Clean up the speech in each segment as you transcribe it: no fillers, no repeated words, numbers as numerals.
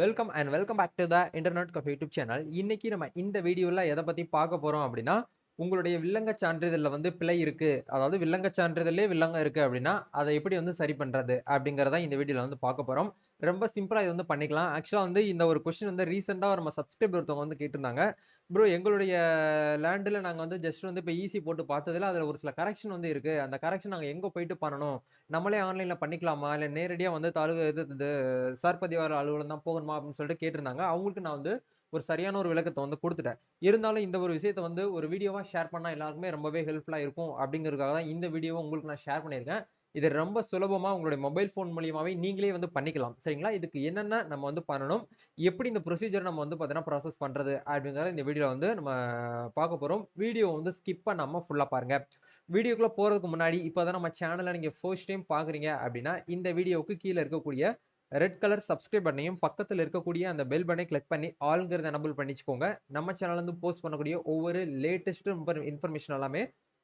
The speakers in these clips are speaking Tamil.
Welcome back to the internet cafe YouTube channel. இன்னைக்கு நம்ம இந்த வீடியோல எதை பத்தி பார்க்க போறோம் அப்படின்னா, உங்களுடைய வில்லங்க சான்றிதழ்ல வந்து பிழை இருக்கு. அதாவது வில்லங்க சான்றிதழ்லே வில்லங்கம் இருக்கு அப்படின்னா, அதை எப்படி வந்து சரி பண்றது அப்படிங்கறத இந்த வீடியோல வந்து பார்க்க போறோம். ரொம்ப சிம்பிளா இது வந்து பண்ணிக்கலாம். ஆக்சுவலா வந்து இந்த ஒரு கொஸ்டின் வந்து ரீசெண்டா நம்ம சப்ஸ்கிரைபர் ஒருத்தவங்க வந்து கேட்டிருந்தாங்க. ப்ரோ எங்களுடைய லேண்ட்ல நாங்க வந்து ஜஸ்ட் வந்து இப்ப ஈசி போட்டு பார்த்ததுல அதுல ஒரு சில கரெக்ஷன் வந்து இருக்கு. அந்த கரெக்ஷன் நாங்க எங்க போயிட்டு பண்ணணும்? நம்மளே ஆன்லைன்ல பண்ணிக்கலாமா? இல்ல நேரடியா வந்து இது சார் பதிவாளர் அலுவலகம் தான் போகணுமா அப்படின்னு சொல்லிட்டு கேட்டிருந்தாங்க. அவங்களுக்கு நான் வந்து ஒரு சரியான ஒரு விளக்கத்தை வந்து கொடுத்துட்டேன். இருந்தாலும் இந்த ஒரு விஷயத்த வந்து ஒரு வீடியோவா ஷேர் பண்ணா எல்லாருக்குமே ரொம்பவே ஹெல்ப்ஃபுல்லா இருக்கும் அப்படிங்கிறதுக்காக தான் இந்த வீடியோவை உங்களுக்கு நான் ஷேர் பண்ணியிருக்கேன். இது ரொம்ப சுலபமா உங்களுடைய மொபைல் ஃபோன் மூலியமாவே நீங்களே வந்து பண்ணிக்கலாம். சரிங்களா? இதுக்கு என்னென்ன நம்ம வந்து பண்ணணும்? எப்படி இந்த ப்ரொசீஜர் நம்ம வந்து பார்த்தீங்கன்னா ப்ராசஸ் பண்றது அப்படிங்கிறத இந்த வீடியோல வந்து நம்ம பார்க்க போறோம். வீடியோ வந்து ஸ்கிப் பண்ணாம ஃபுல்லா பாருங்க. வீடியோக்குள்ள போறதுக்கு முன்னாடி இப்பதான் நம்ம சேனலை நீங்க ஃபர்ஸ்ட் டைம் பாக்குறீங்க அப்படின்னா இந்த வீடியோவுக்கு கீழே இருக்கக்கூடிய ரெட் கலர் சப்ஸ்கிரைப் பண்ணையும் பக்கத்தில் இருக்கக்கூடிய அந்த பெல் பட்டனை கிளிக் பண்ணி ஆல்ங்கிறத எனபிள் பண்ணிச்சுக்கோங்க. நம்ம சேனல்ல இருந்து போஸ்ட் பண்ணக்கூடிய ஒவ்வொரு லேட்டஸ்ட் இன்ஃபர்மேஷன் எல்லாமே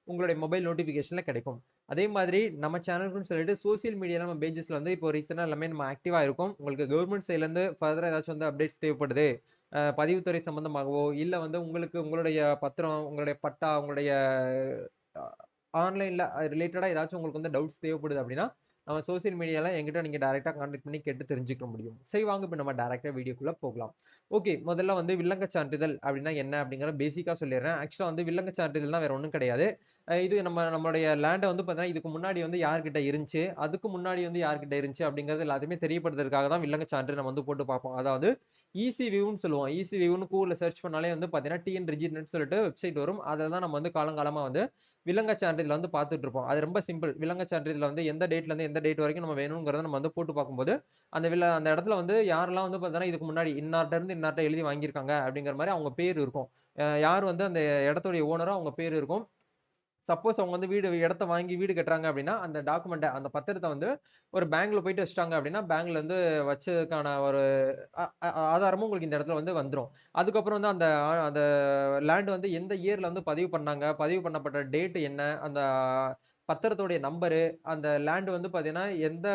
உங்களுடைய மொபைல் நோட்டிபிகேஷன்ல கிடைக்கும். அதே மாதிரி நம்ம சேனலுக்குன்னு சொல்லிட்டு சோசியல் மீடியால நம்ம பேஜஸ்ல வந்து இப்போ ரீசெண்டா எல்லாமே நம்ம ஆக்டிவா இருக்கும். உங்களுக்கு கவர்மெண்ட் சைட்ல இருந்து ஃபர்தரா ஏதாச்சும் வந்து அப்டேட்ஸ் தேவைப்படுது, பதிவுத்துறை சம்பந்தமாகவோ இல்ல வந்து உங்களுக்கு உங்களுடைய பத்திரம், உங்களுடைய பட்டா, உங்களுடைய ஆன்லைன்ல ரிலேட்டடா ஏதாச்சும் உங்களுக்கு வந்து டவுட்ஸ் தேவைப்படுது அப்படின்னா நம்ம சோசியல் மீடியால எங்கிட்ட நீங்க டைரக்டா கான்டாக்ட் பண்ணி கேட்டு தெரிஞ்சுக்க முடியும். சரி வாங்க இப்ப நம்ம டைரக்டா வீடியோக்குள்ள போகலாம். ஓகே, முதல்ல வந்து வில்லங்க சான்றிதழ் அப்படின்னா என்ன அப்படிங்கிற பேசிக்கா சொல்லிடுறேன். ஆக்சுவலா வந்து வில்லங்க சான்றிதழ்னா வேற ஒண்ணும் கிடையாது. இது நம்மளுடைய லேண்டை வந்து பார்த்தீங்கன்னா இதுக்கு முன்னாடி வந்து யார்கிட்ட இருந்துச்சு, அதுக்கு முன்னாடி வந்து யார்கிட்ட இருந்துச்சு அப்படிங்கிறது எல்லாத்தையுமே தெரியப்படுத்துறதுக்காக தான் வில்லங்க சான்று நம்ம வந்து போட்டு பார்ப்போம். அதாவது ஈசி வியூன்னு சொல்லுவோம். ஈசி வியூன்னு கூகுள்ல சர்ச் பண்ணாலே வந்து பார்த்தீங்கன்னா டிஎன் ரிஜினெட் சொல்லிட்டு வெப்சைட் வரும். அதில் தான் நம்ம வந்து காலங்காலமா வந்து வில்லங்க சான்றிதழ் வந்து பார்த்துட்டு இருப்போம். அது ரொம்ப சிம்பிள். வில்லங்க சான்றிதழ் வந்து எந்த டேட்ல இருந்து எந்த டேட் வரைக்கும் நம்ம வேணுங்கிறத நம்ம வந்து போட்டு பார்க்கும்போது அந்த இடத்துல வந்து யாரெல்லாம் வந்து பார்த்தீங்கன்னா இதுக்கு முன்னாடி இன்னார்ட்ட இருந்து இன்னார்ட்ட எழுதி வாங்கியிருக்காங்க அப்படிங்கிற மாதிரி அவங்க பேர் இருக்கும். யார் வந்து அந்த இடத்துடைய ஓனரோ அவங்க பேர் இருக்கும். சப்போஸ் அவங்க வந்து இடத்த வாங்கி வீடு கட்டுறாங்க அப்படின்னா அந்த டாக்குமெண்ட் அந்த பத்திரத்தை வந்து ஒரு பேங்க்ல போயிட்டு வச்சுட்டாங்க அப்படின்னா பேங்க்ல இருந்து வச்சதுக்கான ஒரு ஆதாரமும் உங்களுக்கு இந்த இடத்துல வந்து வந்துரும். அதுக்கப்புறம் வந்து அந்த லேண்ட் வந்து எந்த இயர்ல வந்து பதிவு பண்ணாங்க, பதிவு பண்ணப்பட்ட டேட் என்ன, அந்த பத்திரத்தோடைய நம்பரு, அந்த லேண்ட் வந்து பாத்தீங்கன்னா எந்த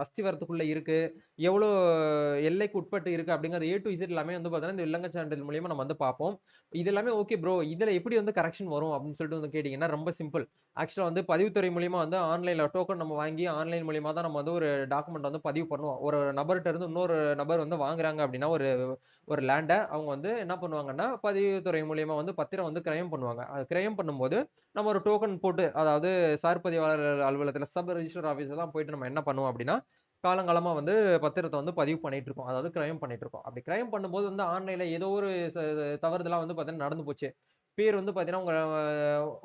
அஸ்திவாரத்துக்குள்ள இருக்கு, எவ்வளோ எல்லைக்கு உட்பட்டு இருக்கு அப்படிங்கிறது ஏ டு இசட் எல்லாமே வந்து பாத்தீங்கன்னா இந்த வில்லங்க சான்றிதழ் மூலியமா நம்ம வந்து பார்ப்போம். இது எல்லாமே ஓகே ப்ரோ, இதுல எப்படி வந்து கரெக்ஷன் வரும் அப்படின்னு சொல்லிட்டு வந்து கேட்டீங்கன்னா ரொம்ப சிம்பிள். ஆக்சுவலா வந்து பதிவுத்துறை மூலியமா வந்து ஆன்லைன்ல டோக்கன் நம்ம வாங்கி ஆன்லைன் மூலியமா தான் நம்ம வந்து ஒரு டாக்குமெண்ட் வந்து பதிவு பண்ணுவோம். ஒரு நபர்கிட்ட இருந்து இன்னொரு நபர் வந்து வாங்குறாங்க அப்படின்னா ஒரு ஒரு லேண்ட அவங்க வந்து என்ன பண்ணுவாங்கன்னா பதிவுத்துறை மூலியமா வந்து பத்திரம் வந்து கிரயம் பண்ணுவாங்க. அது கிரயம் பண்ணும்போது நம்ம ஒரு டோக்கன் போட்டு, அதாவது சார் பதிவாளர் அலுவலகத்துல சப் ரிஜிஸ்டர் ஆபீஸ்ல தான் போயிட்டு நம்ம என்ன பண்ணுவோம் அப்படின்னா காலங்காலமா வந்து பத்திரத்தை வந்து பதிவு பண்ணிட்டு இருக்கோம். அதாவது கிரயம் பண்ணிட்டு இருக்கோம். அப்படி கிரயம் பண்ணும்போது வந்து ஆன்லைன்ல ஏதோ ஒரு தவறுதலா வந்து பாத்தீங்கன்னா நடந்து போச்சு. பேர் வந்து பாத்தீங்கன்னா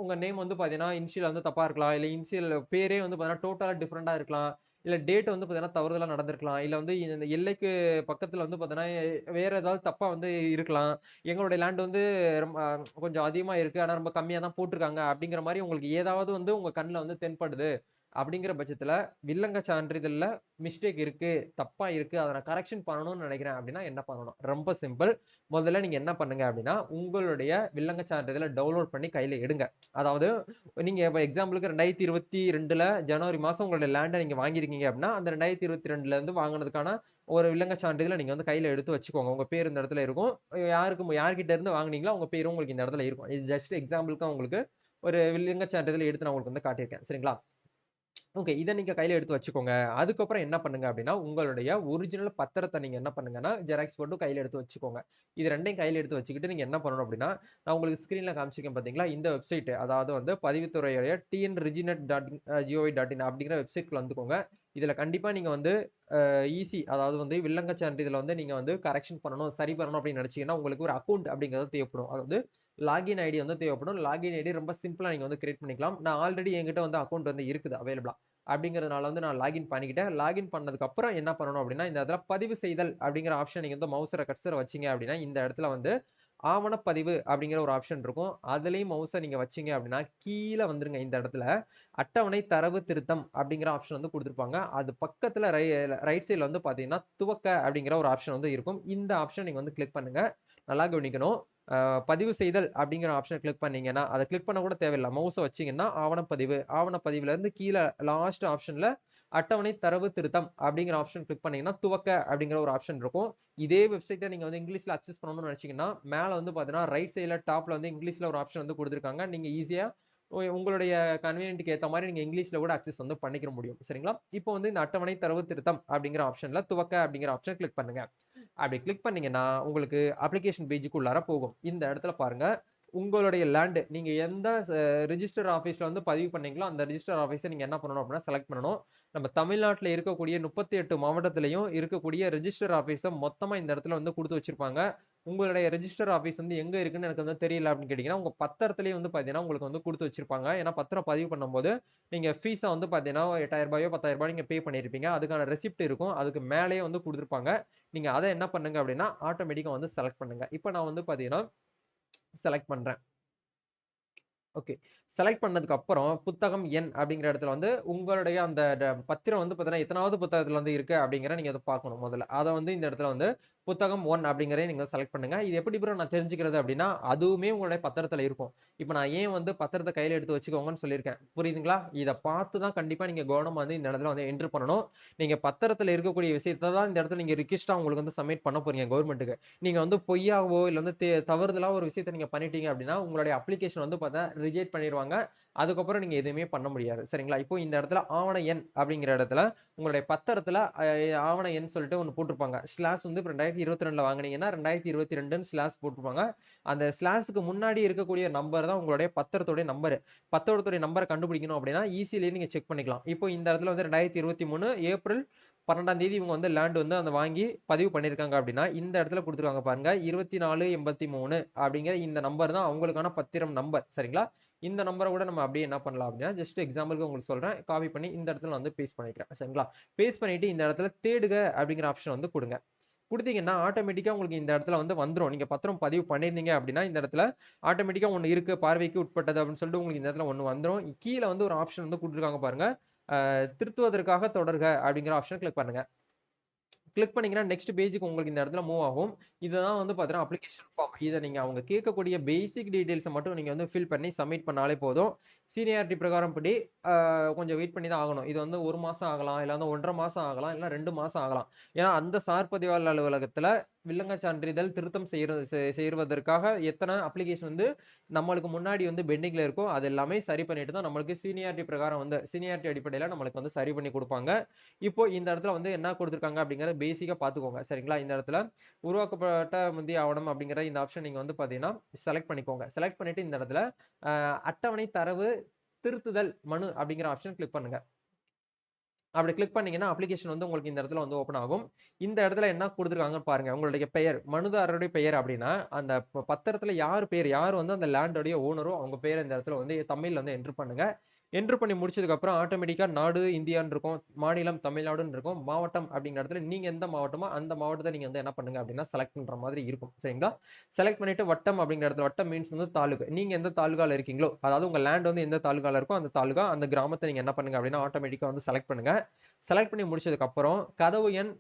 உங்க நேம் வந்து பாத்தீங்கன்னா இனிஷியல் வந்து தப்பா இருக்கலாம். இல்ல இனிஷியல் பேரே வந்து பாத்தீங்கன்னா டோட்டலா டிஃபரெண்டா இருக்கலாம். இல்ல டேட் வந்து பாத்தீங்கன்னா தவறுதலா நடந்திருக்கலாம். இல்ல வந்து இந்த எல்லைக்கு பக்கத்துல வந்து பாத்தீங்கன்னா வேற ஏதாவது தப்பா வந்து இருக்கலாம். எங்களுடைய லேண்ட் வந்து ரொம்ப கொஞ்சம் அதிகமா இருக்கு. ஆனா ரொம்ப கம்மியா தான் போட்டிருக்காங்க. அப்படிங்கிற மாரி உங்களுக்கு ஏதாவது வந்து உங்க கண்ணுல வந்து தென்படுது. அப்படிங்கிற பட்சத்துல வில்லங்க சான்றிதழ்ல மிஸ்டேக் இருக்கு, தப்பா இருக்கு, அதை நான் கரெக்ஷன் பண்ணணும்னு நினைக்கிறேன் அப்படின்னா என்ன பண்ணணும்? ரொம்ப சிம்பிள். முதல்ல நீங்க என்ன பண்ணுங்க அப்படின்னா உங்களுடைய வில்லங்க சான்றிதழை டவுன்லோட் பண்ணி கையில எடுங்க. அதாவது நீங்க இப்ப எக்ஸாம்பிளுக்கு 2022ல ஜனவரி மாசம் உங்களுடைய லேண்டை நீங்க வாங்கியிருக்கீங்க அப்படின்னா அந்த 2022ல இருந்து வாங்கினதுக்கான ஒரு வில்லங்க சான்றிதழை நீங்க வந்து கையில எடுத்து வச்சுக்கோங்க. உங்க பேர் இந்த இடத்துல இருக்கும். யார்கிட்ட இருந்து வாங்குனீங்களோ உங்க பேரும் உங்களுக்கு இந்த இடத்துல இருக்கும். இது ஜஸ்ட் எக்ஸாம்பிளுக்கு உங்களுக்கு ஒரு வில்லங்க சான்றிதழ் எடுத்து நான் உங்களுக்கு வந்து காட்டியிருக்கேன். சரிங்களா? ஓகே. இத நீங்க கையில எடுத்து வச்சுக்கோங்க. அதுக்கப்புறம் என்ன பண்ணுங்க அப்டின்னா, உங்களுடைய ஒரிஜினல் பத்திரத்த நீங்க என்ன பண்ணுங்கன்னா, ஜெராக்ஸ் போட்டு கையில எடுத்து வச்சுக்கோங்க. இது 2யும் கையில எடுத்து வச்சுக்கிட்டு நீங்க என்ன பண்ணணும் அப்டின்னா, நான் உங்களுக்கு ஸ்கிரீன்ல காமிச்சிருக்கேன் பார்த்தீங்களா? இந்த வெப்சைட் அதாவது வந்து பதிவுத்துறையுடைய tnreginet.gov.in அப்படிங்கிற வெப்சைட்குள்ள வந்துக்கோங்க. இதுல கண்டிப்பா நீங்க வந்து ஈசி அதாவது வந்து வில்லங்க சான்றிதழ வந்து நீங்க வந்து கரெக்ஷன் பண்ணணும், சரி பண்ணணும் அப்படின்னு நினைச்சீங்கன்னா, உங்களுக்கு ஒரு அக்கவுண்ட் அப்படிங்கிறது தேவைப்படும். அதாவது லாகின் ஐடி வந்து தேவைப்படும். லாகின் ஐடி ரொம்ப சிம்பிளா நீங்க வந்து கிரியேட் பண்ணிக்கலாம். நான் ஆல்ரெடி என்கிட்ட வந்து அக்கவுண்ட் வந்து இருக்குது அவைலபிளா. அப்படிங்கிறதுனால வந்து நான் லாகின் பண்ணிக்கிட்டேன். லாகின் பண்ணதுக்கு அப்புறம் என்ன பண்ணணும் அப்படின்னா, இந்த இடத்துல பதிவு செய்தல் அப்படிங்கிற ஆப்ஷன் நீங்க வந்து கர்சர வச்சீங்க அப்படின்னா, இந்த இடத்துல வந்து ஆவணப்பதிவு அப்படிங்கிற ஒரு ஆப்ஷன் இருக்கும். அதுலயும் மவுஸ நீங்க வச்சீங்க அப்படின்னா, கீழ வந்துருங்க இந்த இடத்துல. அட்டவணை தரவு திருத்தம் அப்படிங்கிற ஆப்ஷன் வந்து குடுத்திருப்பாங்க. அது பக்கத்துல ரைட் சைடுல வந்து பாத்தீங்கன்னா, துவக்க அப்படிங்கிற ஒரு ஆப்ஷன் வந்து இருக்கும். இந்த ஆப்ஷன் நீங்க வந்து கிளிக் பண்ணுங்க. நல்லா கவனிக்கணும். பதிவு செய்தல் அப்படிங்கிற ஆப்ஷனை கிளிக் பண்ணீங்கன்னா, அதை கிளிக் பண்ண கூட தேவையில்ல. மவுஸ வச்சீங்கன்னா ஆவணப்பதிவு. ஆவணப்பதிவுல இருந்து கீழ லாஸ்ட் ஆப்ஷன்ல அட்டவணை தரவு திருத்தம் அப்படிங்கிற ஆப்ஷன் கிளிக் பண்ணீங்கன்னா துவக்க அப்படிங்கிற ஒரு ஆப்ஷன் இருக்கும். இதே வெப்சைட்டை நீங்க வந்து இங்கிலீஷ்ல அக்சஸ் பண்ணணும்னு நினைச்சீங்கன்னா மேல வந்து பாத்தீங்கன்னா ரைட் சைடுல டாப்ல வந்து இங்கிலீஷ்ல ஒரு ஆப்ஷன் வந்து கொடுத்திருக்காங்க. நீங்க ஈஸியா உங்களுடைய கன்வீனியன்ட்க்கு ஏத்த மாதிரி நீங்க இங்கிலீஷ்ல கூட அக்சஸ் வந்து பண்ணிக்க முடியும். சரிங்களா? இப்போ வந்து இந்த அட்டவணை தரவு திருத்தம் அப்படிங்கிற ஆப்ஷன்ல துவக்க அப்படிங்கிற ஆப்ஷன் கிளிக் பண்ணுங்க. அப்படி கிளிக் பண்ணீங்கன்னா உங்களுக்கு அப்ளிகேஷன் பேஜுக்கு உள்ளார போகும். இந்த இடத்துல பாருங்க உங்களுடைய லேண்ட் நீங்க எந்த ரிஜிஸ்டர் ஆபீஸ்ல வந்து பதிவு பண்ணீங்களோ அந்த ரிஜிஸ்டர் ஆபீஸை நீங்க என்ன பண்ணணும் அப்படின்னா செலக்ட் பண்ணணும். நம்ம தமிழ்நாட்டில் இருக்கக்கூடிய 38 மாவட்டத்திலையும் இருக்கக்கூடிய ரிஜிஸ்டர் ஆபீஸை மொத்தமா இந்த இடத்துல வந்து கொடுத்து வச்சிருப்பாங்க. உங்களுடைய ரிஜிஸ்டர் ஆபீஸ் வந்து எங்க இருக்குன்னு எனக்கு வந்து தெரியல அப்படின்னு கேட்டீங்கன்னா உங்க பத்திரத்திலேயே வந்து பாத்தீங்கன்னா உங்களுக்கு வந்து கொடுத்து வச்சிருப்பாங்க. ஏன்னா பத்திரம் பதிவு பண்ணும்போது நீங்க ஃபீஸா வந்து பாத்தீங்கன்னா 8000 ரூபாயோ 10,000 ரூபாய் நீங்க பே பண்ணிருப்பீங்க. அதுக்கான ரெசிப்ட் இருக்கும். அதுக்கு மேலேயே வந்து கொடுத்துருப்பாங்க. நீங்க அதை என்ன பண்ணுங்க அப்படின்னா ஆட்டோமேட்டிக்கா வந்து செலக்ட் பண்ணுங்க. இப்போ நான் வந்து பாத்தீங்கன்னா செலக்ட் பண்றேன். ஓகே. செலக்ட் பண்ணதுக்கு அப்புறம் புத்தகம் எண் அப்படிங்கிற இடத்துல வந்து உங்களுடைய அந்த பத்திரம் வந்து பார்த்தீங்கன்னா எத்தனாவது புத்தகத்துல வந்து இருக்கு அப்படிங்கிற நீங்க அதை பார்க்கணும் முதல்ல. அதை வந்து இந்த இடத்துல வந்து புத்தகம் 1 அப்படிங்கிறத நீங்க செலக்ட் பண்ணுங்க. இது எப்படி ப்ரோ நான் தெரிஞ்சுக்கிறது அப்படின்னா அதுவுமே உங்களுடைய பத்திரத்துல இருக்கும். இப்போ நான் ஏன் வந்து பத்திரத்தை கையில எடுத்து வச்சுக்கோங்கன்னு சொல்லியிருக்கேன். புரியுதுங்களா? இதை பார்த்து தான் கண்டிப்பா நீங்க கவனமா வந்து இந்த இடத்துல வந்து என்டர் பண்ணணும். நீங்க பத்திரத்துல இருக்கக்கூடிய விஷயத்தை தான் இந்த இடத்துல நீங்க ரிக்வெஸ்டா உங்களுக்கு வந்து சப்மிட் பண்ண போறீங்க கவர்மெண்ட்டுக்கு. நீங்க வந்து பொய்யாவோ இல்ல வந்து தவறுதலா ஒரு விஷயத்தை நீங்க பண்ணிட்டீங்க அப்படின்னா உங்களுடைய அப்ளிகேஷன் வந்து பார்த்தா ரிஜெக்ட் பண்ணிடுவாங்க. அதுக்கப்புறம் நீங்க எதுவுமே பண்ண முடியாது. சரிங்களா? இப்போ இந்த இடத்துல ஆவண எண் அப்படிங்கிற இடத்துல உங்களுடைய பத்திரத்துல ஆவண எண் சொல்லிட்டு ஒண்ணு போட்டிருப்பாங்க. ஸ்லாஷ் வந்து 2022ல வாங்குனீங்கன்னா 2022ன்னு ஸ்லாஷ் போட்டிருப்பாங்க. அந்த ஸ்லாஷ்க்கு முன்னாடி இருக்கக்கூடிய நம்பர் தான் உங்களுடைய பத்திரத்துடைய நம்பர். பத்திரத்துடைய நம்பரை கண்டுபிடிக்கணும் அப்படின்னா ஈஸியிலேயே நீங்க செக் பண்ணிக்கலாம். இப்போ இந்த இடத்துல வந்து 2023 ஏப்ரல் 12ஆம் தேதி இவங்க வந்து லேண்ட் வந்து அந்த வாங்கி பதிவு பண்ணிருக்காங்க அப்படின்னா இந்த இடத்துல கொடுத்துருக்காங்க பாருங்க 2483 அப்படிங்கிற இந்த நம்பர் தான் அவங்களுக்கான பத்திரம் நம்பர். சரிங்களா? இந்த நம்பரை கூட நம்ம அப்படியே என்ன பண்ணலாம் அப்படின்னா ஜஸ்ட் எக்ஸாம்பிளுக்கு உங்களுக்கு சொல்றேன். காப்பி பண்ணி இந்த இடத்துல வந்து பேஸ்ட் பண்ணிக்கிறேன். சரிங்களா? பேஸ்ட் பண்ணிட்டு இந்த இடத்துல தேடுக அப்படிங்கிற ஆப்ஷன் வந்து கொடுங்க. கொடுத்தீங்கன்னா ஆட்டோமேட்டிக்கா உங்களுக்கு இந்த இடத்துல வந்து வந்துரும். நீங்க பத்திரம் பதிவு பண்ணிருந்தீங்க அப்படின்னா இந்த இடத்துல ஆட்டோமேட்டிக்கா ஒண்ணு இருக்கு பார்வைக்கு உட்பட்டது அப்படின்னு சொல்லிட்டு உங்களுக்கு இந்த இடத்துல ஒண்ணு வந்துரும். கீழே வந்து ஒரு ஆப்ஷன் வந்து கொடுத்துருக்காங்க பாருங்க. திருத்துவதற்காக தொடர்க அப்படிங்கிற ஆப்ஷன் கிளிக் பண்ணுங்க. கிளிக் பண்ணீங்கன்னா நெக்ஸ்ட் பேஜுக்கு உங்களுக்கு இந்த இடத்துல மூவ் ஆகும். இதுதான் வந்து பார்த்தீங்கன்னா அப்ளிகேஷன் ஃபார்ம். இதை நீங்க அவங்க கேட்கக்கூடிய பேசிக் டீடைல்ஸை மட்டும் நீங்க வந்து ஃபில் பண்ணி சப்மிட் பண்ணாலே போதும். சீனியாரிட்டி பிரகாரம் படி கொஞ்சம் வெயிட் பண்ணி தான் ஆகணும். இது வந்து 1 மாசம் ஆகலாம், இல்ல வந்து 1.5 மாசம் ஆகலாம், இல்ல 2 மாசம் ஆகலாம். ஏன்னா அந்த சார் பதிவாளர் அலுவலகத்துல வில்லங்க சான்றிதழ் திருத்தம் செய்வதற்காக எத்தனை அப்ளிகேஷன் வந்து நம்மளுக்கு முன்னாடி வந்து பெண்டிங்ல இருக்கோ அது எல்லாமே சரி பண்ணிட்டு தான் நம்மளுக்கு சீனியாரிட்டி பிரகாரம் வந்து சீனியாரிட்டி அடிப்படையில நம்மளுக்கு வந்து சரி பண்ணி கொடுப்பாங்க. இப்போ இந்த இடத்துல வந்து என்ன கொடுத்துருக்காங்க அப்படிங்கறத பேசிக்கா பாத்துக்கோங்க. சரிங்களா? இந்த இடத்துல உருவாக்கப்பட்ட முந்தைய ஆவணம் அப்படிங்கிற இந்த ஆப்ஷன் நீங்க வந்து பாத்தீங்கன்னா செலக்ட் பண்ணிக்கோங்க. செலக்ட் பண்ணிட்டு இந்த இடத்துல அட்டவணை தரவு திருத்துதல் மனு அப்படிங்கிற ஆப்ஷன் கிளிக் பண்ணுங்க. அப்படி கிளிக் பண்ணீங்கன்னா அப்ளிகேஷன் வந்து உங்களுக்கு இந்த இடத்துல வந்து ஓபன் ஆகும். இந்த இடத்துல என்ன கொடுத்துருக்காங்கன்னு பாருங்க. உங்களுடைய பெயர் மனுதாரருடைய பெயர் அப்படின்னா அந்த பத்திரத்துல யார் பேர் யார் வந்து அந்த லேண்டோடைய ஓனரோ அவங்க பேர் இந்த இடத்துல வந்து தமிழ்ல வந்து என்டர் பண்ணுங்க. என்டர் பண்ணி முடிச்சதுக்கு அப்புறம் ஆட்டோமேட்டிக்கா நாடு இந்தியான்னு இருக்கும், மாநிலம் தமிழ்நாடுன்னு இருக்கும், மாவட்டம் அப்படிங்கிற இடத்துல நீங்க எந்த மாவட்டமோ அந்த மாவட்டத்தை நீங்க வந்து என்ன பண்ணுங்க அப்படின்னா செலக்ட் பண்ற மாதிரி இருக்கும். சரிங்களா? செலக்ட் பண்ணிட்டு வட்டம் அப்படிங்கிற இடத்துல வட்டம் மீன்ஸ் வந்து தாலுகா. நீங்க எந்த தாலுகால இருக்கீங்களோ அதாவது உங்க லேண்ட் வந்து எந்த தாலுகால இருக்கோ அந்த தாலுகா அந்த கிராமத்தை நீங்க என்ன பண்ணுங்க அப்படின்னா ஆட்டோமேட்டிக்கா வந்து செலக்ட் பண்ணுங்க. செலக்ட் பண்ணி முடிச்சதுக்கு அப்புறம் கதவு எண்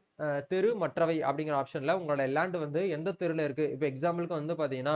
தெரு மற்றவை அப்படிங்கிற ஆப்ஷன்ல உங்களோட லேண்ட் வந்து எந்த தெருல இருக்கு. இப்போ எக்ஸாம்பிளுக்கு வந்து பாத்தீங்கன்னா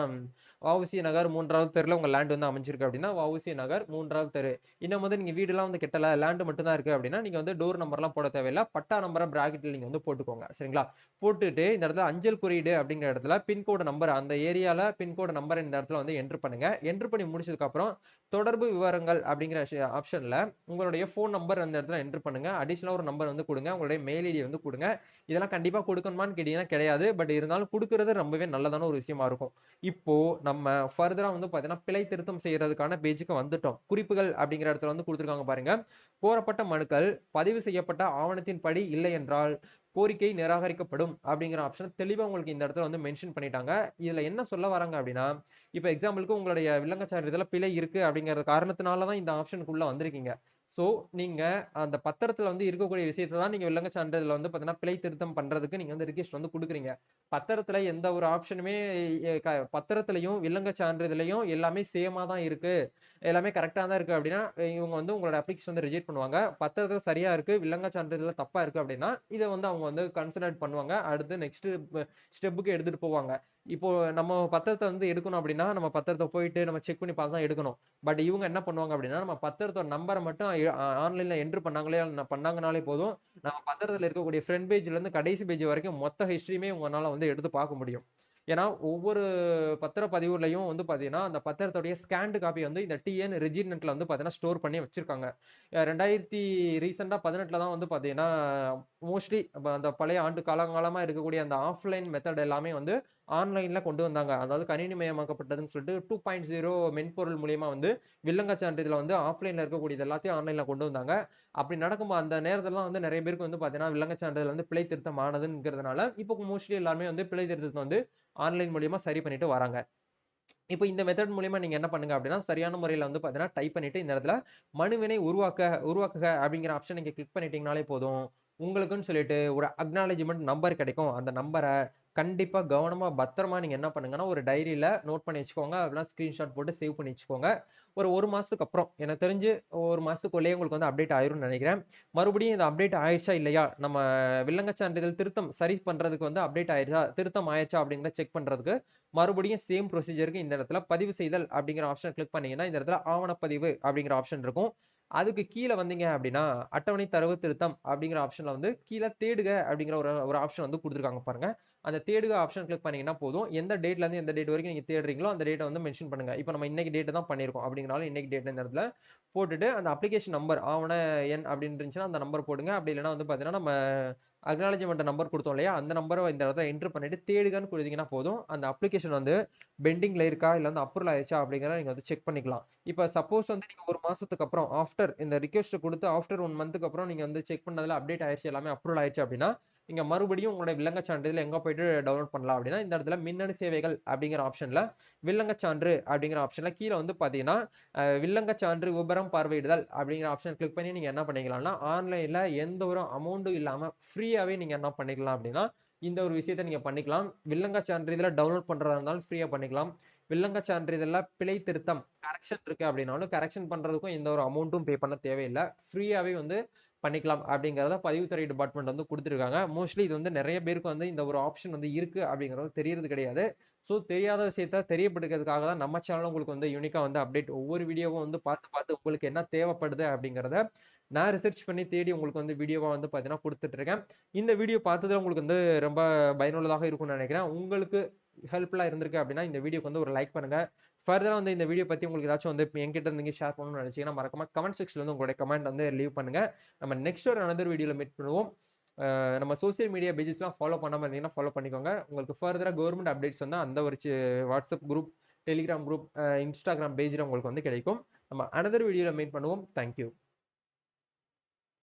வஉசி நகர் 3வது தெருல உங்க லேண்ட் வந்து அமைஞ்சிருக்கு அப்படின்னா வஉசி நகர் 3வது தெரு. இன்னும் வந்து நீங்க வீடுலாம் வந்து கெட்டல லேண்ட் மட்டும் தான் இருக்கு அப்படின்னா நீங்க வந்து டோர் நம்பர்லாம் போட தேவையில்ல. பட்டா நம்பரை பிராக்கெட்ல நீங்க வந்து போட்டுக்கோங்க. சரிங்களா? போட்டுட்டு இந்த இடத்துல அஞ்சல் குறியீடு அப்படிங்கிற இடத்துல பின்கோடு நம்பர் அந்த ஏரியால பின்கோடு நம்பர் இந்த இடத்துல வந்து என்டர் பண்ணுங்க. என்டர் பண்ணி முடிச்சதுக்கு அப்புறம் தொடர்பு விவரங்கள் அப்படிங்கிற ஆப்ஷன்ல உங்களுடைய போன் நம்பர் அந்த இடத்துல என்டர் பண்ணுங்க. அடிஷனலா ஒரு நம்பர் வந்து கொடுங்க. உங்களுடைய மெயில் ஐடி வந்து கொடுங்க. இதெல்லாம் கண்டிப்பா கொடுக்கணுமான்னு கேட்டீங்கன்னா கிடையாது. பட் இருந்தாலும் கொடுக்கிறது ரொம்பவே நல்லதான ஒரு விஷயமா இருக்கும். இப்போ நம்ம ஃபர்தரா வந்து பாத்தீங்கன்னா பிழை திருத்தம் செய்யறதுக்கான பேஜுக்கு வந்துட்டோம். குறிப்புகள் அப்படிங்கிற இடத்துல வந்து கொடுத்துருக்காங்க பாருங்க. கோரப்பட்ட மனுக்கள் பதிவு செய்யப்பட்ட ஆவணத்தின் படி இல்லை என்றால் கோரிக்கை நிராகரிக்கப்படும் அப்படிங்கிற ஆப்ஷன் தெளிவா உங்களுக்கு இந்த இடத்துல வந்து மென்ஷன் பண்ணிட்டாங்க. இதுல என்ன சொல்ல வராங்க அப்படின்னா இப்ப எக்ஸாம்பிளுக்கு உங்களுடைய வில்லங்க சான்றிதழ் பிழை இருக்கு அப்படிங்கிற காரணத்தினாலதான் இந்த ஆப்ஷனுக்குள்ள வந்திருக்கீங்க. சோ நீங்க அந்த பத்திரத்துல வந்து இருக்கக்கூடிய விஷயத்தை தான் நீங்க வில்லங்க சான்றிதழ்ல வந்து பாத்தீங்கன்னா பிழை திருத்தம் பண்றதுக்கு நீங்க வந்து ரிக்வெஸ்ட் வந்து கொடுக்குறீங்க. பத்திரத்துல எந்த ஒரு ஆப்ஷனுமே பத்திரத்திலையும் வில்லங்க சான்றிதழையும் எல்லாமே சேமா தான் இருக்கு, எல்லாமே கரெக்டா தான் இருக்கு அப்படின்னா இவங்க வந்து உங்களோட அப்ளிகேஷன் வந்து ரிஜெக்ட் பண்ணுவாங்க. பத்திரத்துல சரியா இருக்கு, வில்லங்க சான்றிதழ்ல தப்பா இருக்கு அப்படின்னா இதை வந்து அவங்க வந்து கன்சிடர் பண்ணுவாங்க. அடுத்து நெக்ஸ்ட் ஸ்டெப்புக்கு எடுத்துட்டு போவாங்க. இப்போ நம்ம பத்திரத்தை வந்து எடுக்கணும் அப்படின்னா நம்ம பத்திரத்தை போயிட்டு நம்ம செக் பண்ணி பார்த்து தான் எடுக்கணும். பட் இவங்க என்ன பண்ணுவாங்க அப்படின்னா நம்ம பத்திரத்தோட நம்பரை மட்டும் ஆன்லைன்ல என்ட்ரு பண்ணாங்கனாலே போதும். நம்ம பத்திரத்துல இருக்கக்கூடிய ஃப்ரண்ட் பேஜ்ல இருந்து கடைசி பேஜ் வரைக்கும் மொத்த ஹிஸ்டரியுமே உங்களால வந்து எடுத்து பார்க்க முடியும். ஏன்னா ஒவ்வொரு பத்திரப்பதிவுலையும் வந்து பாத்தீங்கன்னா அந்த பத்திரத்துடைய ஸ்கேன்டு காப்பி வந்து இந்த டிஎன் ரெஜிமெண்ட்ல வந்து பாத்தீங்கன்னா ஸ்டோர் பண்ணி வச்சிருக்காங்க. 2000 ரீசெண்டா 18ல தான் வந்து பாத்தீங்கன்னா மோஸ்ட்லி அந்த பழைய ஆண்டு காலங்காலமா இருக்கக்கூடிய அந்த ஆஃப்லைன் மெத்தட் எல்லாமே வந்து ஆன்லைன்ல கொண்டு வந்தாங்க. அதாவது கணினி மயமாக்கப்பட்டதுன்னு சொல்லிட்டு 2.0 மென்பொருள் மூலியமா வந்து வில்லங்க சான்றிதழ் வந்து ஆஃப்லைன்ல இருக்கக்கூடியது எல்லாத்தையும் ஆன்லைன்ல கொண்டு வந்தாங்க. அப்படி நடக்கும்போது அந்த நேரத்துல வந்து நிறைய பேருக்கு வந்து பாத்தீங்கன்னா வில்லங்க சான்றிதழ் வந்து பிழை திருத்தம் ஆனதுங்கிறதுனால இப்போ மோஸ்ட்லி எல்லாருமே வந்து பிழை திருத்தத்தை வந்து ஆன்லைன் மூலியமா சரி பண்ணிட்டு வராங்க. இப்போ இந்த மெத்தட் மூலியமா நீங்க என்ன பண்ணுங்க அப்படின்னா சரியான முறையில வந்து பாத்தீங்கன்னா டைப் பண்ணிட்டு இந்த இடத்துல மனுவினை உருவாக்குக அப்படிங்கிற ஆப்ஷன் நீங்க கிளிக் பண்ணிட்டீங்கனாலே போதும். உங்களுக்குன்னு சொல்லிட்டு ஒரு அக்னாலஜ்மெண்ட் நம்பர் கிடைக்கும். அந்த நம்பரை கண்டிப்பா கவனமா பத்திரமா நீங்க என்ன பண்ணுங்கன்னா ஒரு டைரியில நோட் பண்ணி வச்சுக்கோங்க. அப்படின்னா ஸ்கிரீன்ஷாட் போட்டு சேவ் பண்ணி வச்சுக்கோங்க. ஒரு மாசத்துக்கு அப்புறம் எனக்கு தெரிஞ்சு ஒரு மாசத்துக்குள்ளேயே உங்களுக்கு வந்து அப்டேட் ஆயிரும்னு நினைக்கிறேன். மறுபடியும் இது அப்டேட் ஆயிடுச்சா இல்லையா, நம்ம வில்லங்க சான்றிதழ் திருத்தம் சரி பண்றதுக்கு வந்து அப்டேட் ஆயிடுச்சா, திருத்தம் ஆயிடுச்சா அப்படிங்கிறத செக் பண்றதுக்கு மறுபடியும் சேம் ப்ரொசீஜருக்கு இந்த இடத்துல பதிவு செய்தல் அப்படிங்கிற ஆப்ஷன் கிளிக் பண்ணீங்கன்னா இந்த இடத்துல ஆவணப்பதிவு அப்படிங்கிற ஆப்ஷன் இருக்கும். அதுக்கு கீழே வந்தீங்க அப்படின்னா அட்டவணை தரவு திருத்தம் அப்படிங்கிற ஆப்ஷன்ல வந்து கீழே தேடுக அப்படிங்கிற ஒரு ஆப்ஷன் வந்து கொடுத்துருக்காங்க பாருங்க. அந்த தேடுக ஆப்ஷன் கிளிக் பண்ணீங்கன்னா போதும். எந்த டேட்ல இருந்து எந்த டேட் வரைக்கும் நீங்க தேடுறீங்களோ அந்த டேட்டை வந்து மென்ஷன் பண்ணுங்க. இப்போ நம்ம இன்னைக்கு டேட் தான் பண்ணிருக்கோம் அப்படிங்கறனால இன்னைக்கு டேட் இந்த இடத்துல போட்டுட்டு அந்த அப்ளிகேஷன் நம்பர் ஆவண எண் அப்படின்னு இருந்துச்சுன்னா அந்த நம்பர் போடுங்க. அப்படி இல்லைன்னா வந்து பாத்தீங்கன்னா நம்ம அக்னாலஜ்மெண்ட் நம்பர் கொடுத்தோம் இல்லையா, அந்த நம்பரை இந்த இடத்துல என்டர் பண்ணிட்டு தேடுகன்னு கொடுத்தீங்கன்னா போதும். அந்த அப்ளிகேஷன் வந்து பெண்டிங்ல இருக்கா இல்ல வந்து அப்ரூவல் ஆயிடுச்சா அப்படிங்கறத நீங்க வந்து செக் பண்ணிக்கலாம். இப்ப சப்போஸ் வந்து நீங்க ஒரு மாசத்துக்கு அப்புறம் ஆஃப்டர் இந்த ரிக்வெஸ்ட் கொடுத்து ஆஃப்டர் 1 மந்த்துக்கு அப்புறம் நீங்க வந்து செக் பண்ணதுல அப்டேட் ஆயிடுச்சு, எல்லாமே அப்ரூவல் ஆயிடுச்சு அப்படின்னா நீங்க மறுபடியும் உங்களோட வில்லங்க சான்றிதழ் எங்க போயிட்டு டவுன்லோட் பண்ணலாம் அப்படின்னா இந்த இடத்துல மின்னணு சேவைகள் அப்படிங்கிற ஆப்ஷன்ல வில்லங்க சான்று அப்படிங்கிற ஆப்ஷன்ல கீழே வந்து பாத்தீங்கன்னா வில்லங்க சான்று விபரம் பார்வையிடுதல் அப்படிங்கிற ஆப்ஷன் கிளிக் பண்ணி நீங்க என்ன பண்ணிக்கலாம்னா ஆன்லைன்ல எந்த ஒரு அமௌண்ட்டும் இல்லாம ஃப்ரீயாவே நீங்க என்ன பண்ணிக்கலாம் அப்படின்னா இந்த ஒரு விஷயத்தை நீங்க பண்ணிக்கலாம். வில்லங்க சான்றிதழ டவுன்லோட் பண்றதா இருந்தாலும் ஃப்ரீயா பண்ணிக்கலாம். வில்லங்க சான்றிதழ்ல பிழை திருத்தம் கரெக்ஷன் இருக்கு அப்படின்னாலும் கரெக்ஷன் பண்றதுக்கும் எந்த ஒரு அமௌண்ட்டும் பே பண்ண தேவையில்லை, ஃப்ரீயாவே வந்து பண்ணிக்கலாம் அப்படிங்கறத பதிவுத்துறை டிபார்ட்மெண்ட் வந்து கொடுத்துருக்காங்க. மோஸ்ட்லி இது வந்து நிறைய பேருக்கு வந்து இந்த ஒரு ஆப்ஷன் வந்து இருக்கு அப்படிங்கிறது தெரியறது கிடையாது. சோ தெரியாத விஷயத்த தெரியப்படுக்கிறதுக்காக தான் நம்ம சேனல் உங்களுக்கு வந்து யூனிக்கா வந்து அப்டேட் ஒவ்வொரு வீடியோவும் வந்து பார்த்து பார்த்து உங்களுக்கு என்ன தேவைப்படுது அப்படிங்கறத நான் ரிசர்ச் பண்ணி தேடி உங்களுக்கு வந்து வீடியோவா வந்து பாத்தீங்கன்னா கொடுத்துட்டு இருக்கேன். இந்த வீடியோ பார்த்ததுல உங்களுக்கு வந்து ரொம்ப பயனுள்ளதாக இருக்கும்னு நினைக்கிறேன். உங்களுக்கு ஹெல்ப்ஃபுல்லா இருந்திருக்கு அப்படின்னா இந்த வீடியோக்கு வந்து ஒரு லைக் பண்ணுங்க. ஃபர்தரா வந்து இந்த வீடியோ பத்தி உங்களுக்கு ஏதாச்சும் வந்து என்கிட்ட இருந்து ஷேர் பண்ணணும்னு நினைச்சீங்கன்னா மறக்காம கமெண்ட் செக்ஷன்ல வந்து உங்களுடைய கமெண்ட் வந்து லீவ் பண்ணுங்க. நம்ம நெக்ஸ்ட் ஒரு அனதர் வீடியோல மீட் பண்ணுவோம். நம்ம சோசியல் மீடியா பேஜஸ்லாம் ஃபாலோ பண்ணாம இருந்தீங்கன்னா ஃபாலோ பண்ணிக்கோங்க. உங்களுக்கு ஃபர்தரா கவர்மெண்ட் அப்டேட்ஸ் வந்து அந்த ஒரு WhatsApp group, Telegram group, Instagram பேஜ்ல உங்களுக்கு வந்து கிடைக்கும். நம்ம அனதர் வீடியோல மீட் பண்ணுவோம். தேங்க்யூ.